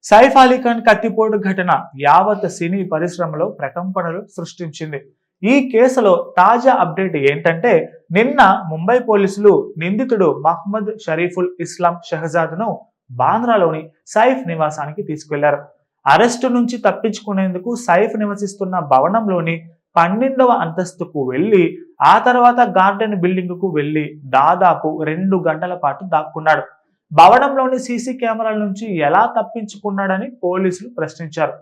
సైఫ్ అలీ ఖాన్ కత్తిపోటు ఘటన యావత్ సినీ పరిశ్రమలో ప్రకంపనలు సృష్టించింది. ఈ కేసులో తాజా అప్డేట్ ఏంటంటే, నిన్న ముంబై పోలీసులు నిందితుడు మహ్మద్ షరీఫుల్ ఇస్లాం షహజాద్ను బాంద్రాలోని సైఫ్ నివాసానికి తీసుకెళ్లారు. అరెస్టు నుంచి తప్పించుకునేందుకు సైఫ్ నివసిస్తున్న భవనంలోని 12వ అంతస్తుకు వెళ్లి ఆ తర్వాత గార్డెన్ బిల్డింగ్ కు వెళ్లి దాదాపు 2 గంటల పాటు దాక్కున్నాడు. భవనంలోని సీసీ కెమెరాల నుంచి ఎలా తప్పించుకున్నాడని పోలీసులు ప్రశ్నించారు.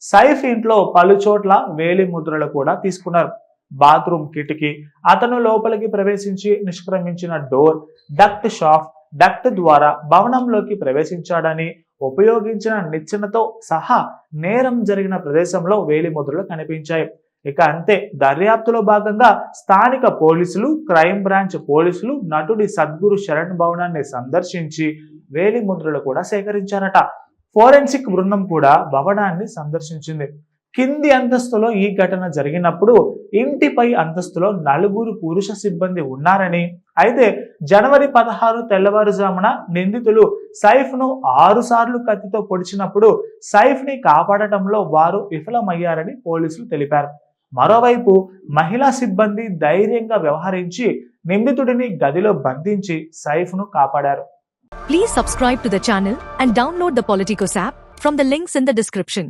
సైఫ్ ఇంట్లో పలు చోట్ల వేలి ముద్రలు కూడా తీసుకున్నారు. బాత్రూమ్ కిటికీ, అతను లోపలికి ప్రవేశించి నిష్క్రమించిన డోర్, డక్ట్ షాఫ్ట్, డక్ట్ ద్వారా భవనంలోకి ప్రవేశించాడని, ఉపయోగించిన నిచ్చెనతో సహా నేరం జరిగిన ప్రదేశంలో వేలి ముద్రలు కనిపించాయి. ఇక అంతే, దర్యాప్తులో భాగంగా స్థానిక పోలీసులు, క్రైమ్ బ్రాంచ్ పోలీసులు నటుడి సద్గురు శరణ్ భవనాన్ని సందర్శించి వేలి ముద్రలు కూడా సేకరించారట. ఫోరెన్సిక్ బృందం కూడా భవనాన్ని సందర్శించింది. కింది అంతస్తులో ఈ ఘటన జరిగినప్పుడు ఇంటిపై అంతస్తులో 4 పురుష సిబ్బంది ఉన్నారని, అయితే జనవరి 16 తెల్లవారుజామున నిందితులు సైఫ్ ను 6 సార్లు కత్తితో పొడిచినప్పుడు సైఫ్ ని కాపాడటంలో వారు విఫలమయ్యారని పోలీసులు తెలిపారు. మరోవైపు మహిళా సిబ్బంది ధైర్యంగా వ్యవహరించి నిందితుడిని గదిలో బంధించి సైఫ్ ను కాపాడారు. Please subscribe to the channel and download the Politicos app from the links in the description.